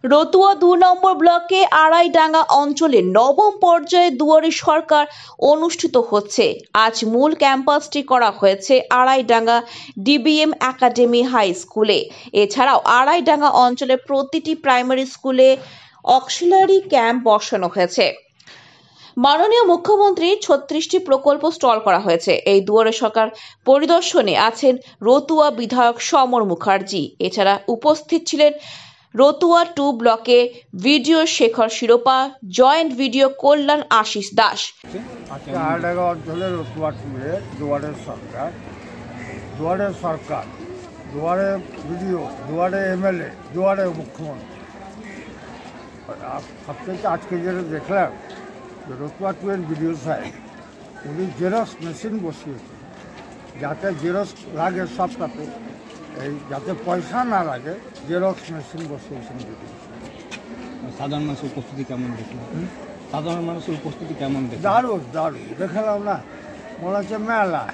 রতুয়া ২ নম্বর ব্লকে আড়াইডাঙ্গা অঞ্চলে নবম পর্যায়ে দুয়ারে সরকার অনুষ্ঠিত হচ্ছে। আজ মূল ক্যাম্পাসটি করা হয়েছে আড়াইডাঙ্গা ডিবিএম একাডেমি হাই স্কুলে। এছাড়াও আড়াইডাঙ্গা অঞ্চলে প্রতিটি প্রাইমারি স্কুলে অক্সিলারি ক্যাম্প বসানো হয়েছে। মাননীয় মুখ্যমন্ত্রীর ৩৬টি প্রকল্প স্টল করা হয়েছে। এই দুয়ারে সরকার পরিদর্শনে আছেন রতুয়া বিধায়ক সমর মুখার্জি। এছাড়া উপস্থিত ছিলেন রতুয়া 2 ব্লকে ভিডিও শেখর শিরোপা, জয়েন্ট ভিডিও কল্যাণ আশিস দাস। আড়াইডাঙ্গা অঞ্চলের রতুয়া 2-এ দুয়ারে সরকার, দুয়ারে ভিডিও, দুয়ারে এমএলএ, দুয়ারে মুখ্যমন্ত্রী। সবথেকে আজকে যেটা দেখলাম রতুয়া 2-এর ভিডিও সাহেব উনি জেরক্স মেশিন বসিয়েছেন, যাতে জেরক্স লাগে সবটাতে, এই যাতে পয়সা না লাগে জেরক্স মেশিন বসিয়েছেন। সাধারণ মানুষের উপস্থিতি কেমন দেখলেন? সাধারণ মানুষের উপস্থিতি কেমন দেখলেন? দারুণ দারুণ দেখালাম না, মনে হচ্ছে মেলা।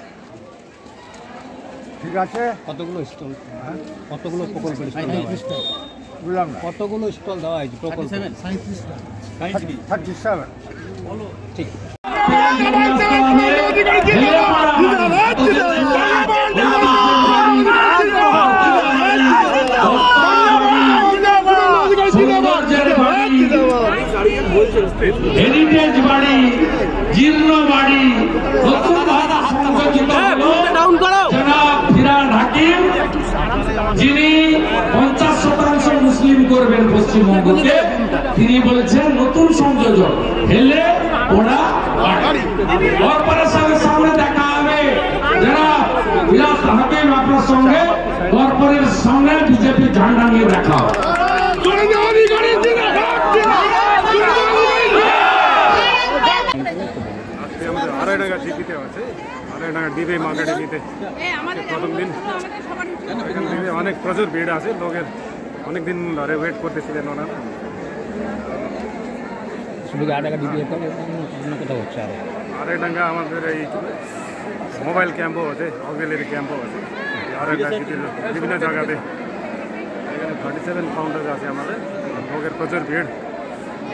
ঠিক আছে, কতগুলো স্টল, কতগুলো প্রকল্প বুঝলাম না, কতগুলো স্টল দেওয়া হয়েছে প্রকল্প? 37। ঠিক হেরিটেজ বাড়ি, জীর্ণ বাড়ি, যিনি 50% মুসলিম করবেন পশ্চিমবঙ্গকে, তিনি বলেছেন নতুন সংযোজন হেলে ওরা কর্পোরেশনের সামনে দেখা হবে। যারা বিলাস হাকিম আপনার সঙ্গে কর্পোরেশনের সামনে বিজেপি ঝান্ডা নিয়ে দেখা হবে। আড়াইডাঙ্গা ডিপিতে আছে, আড়াইডাঙ্গা ডিবিএম একাডেমিতে প্রথম দিন অনেক প্রচুর ভিড় আছে লোকের, অনেক দিন ধরে ওয়েট করতেছিলেন ওনারা। আড়াইডাঙ্গা আমাদের এই মোবাইল ক্যাম্পও আছে, অক্সিলারি ক্যাম্পও আছে আড়াইডাঙ্গা বিভিন্ন জায়গাতে। এখানে 37 কাউন্টার আছে আমাদের, লোকের প্রচুর ভিড়।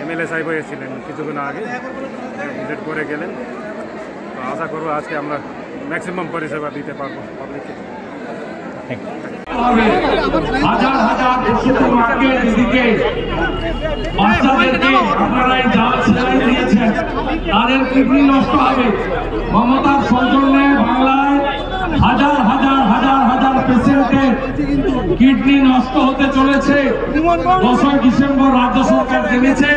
এমএলএ সাহেব এসেছিলেন কিছুদিন আগে, ভিজিট করে গেলেন। তো আশা করবো আজকে আমরা ম্যাক্সিমাম পরিষেবা দিতে পারবো পাবলিককে। হাজার হাজার মার্কেট দিকে বাচ্চাদেরকে আপনারা এই জাল সেলাই দিয়েছেন, তাদের কিডনি নষ্ট হবে। মমতার সৌজন্যে বাংলায় হাজার হাজার হাজার হাজার পেশেন্টের কিডনি নষ্ট হতে চলেছে। 10 ডিসেম্বর রাজ্য সরকার জেনেছে,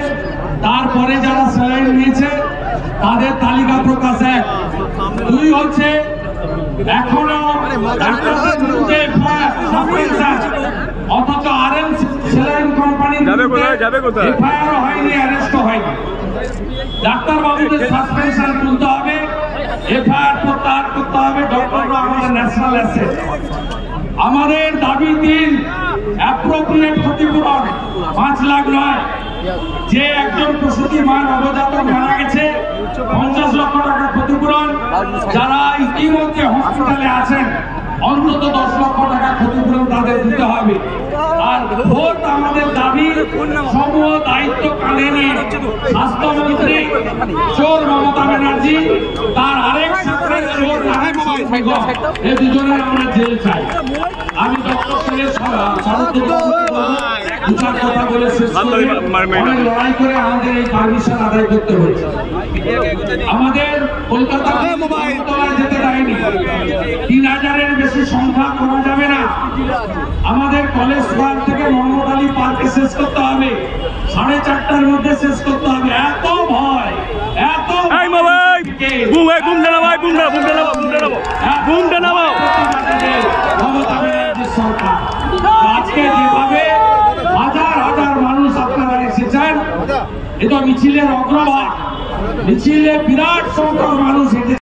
তারপরে যারা সেলাইন নিয়েছে তাদের তালিকা প্রকাশ 1। 2 হচ্ছে এখনো ডাক্তারদের বিরুদ্ধে অথচ আরএম সেলাইন কোম্পানির এফআইআর হয়নি, অ্যারেস্ট হয়নি। ডাক্তার বাবুদের সাসপেনশন তুলতে হবে, এফআইআর প্রত্যাহার করতে হবে। ডক্টররা আমাদের ন্যাশনাল অ্যাসেট। আমাদের দাবি 3, অ্যাপ্রোপ্রিয়েট ক্ষতিপূরণ 5 লাখ নয়। যে একজন প্রসূতি মা নবজাতক মারা গেছে 50 লক্ষ টাকা ক্ষতিপূরণ। যারা ইতিমধ্যে হসপিটালে আছেন অন্তত 10 লক্ষ টাকা ক্ষতিপূরণ তাদের দিতে হবে। আর ভোট আমাদের দাবি, সমূহ দায়িত্ব কাঁধে নিয়ে স্বাস্থ্যমন্ত্রী চোর মমতা ব্যানার্জি, তার আরেক ছাত্রের চোর এই দুজনের আমরা জেল চাই। আমি ডক্টর কথা বলে শেষ করে অনেক লড়াই করে আমাদের এই পারমিশন আদায় করতে হয়েছে। আমাদের কলকাতা যেতে দেয়নি, 3000-এর বেশি সংখ্যা করা যাবে না। আমাদের কলেজ স্কোয়ার থেকে মোহাম্মদ আলী পার্কে শেষ করতে হবে, 4:30টার মধ্যে শেষ করতে হবে। এত ভয়, এত সরকার। আজকে যেভাবে হাজার হাজার মানুষ আপনারা এসেছেন, এটা মিছিলের অগ্রভাগ। মিছিলে বিরাট সংখ্যক মানুষ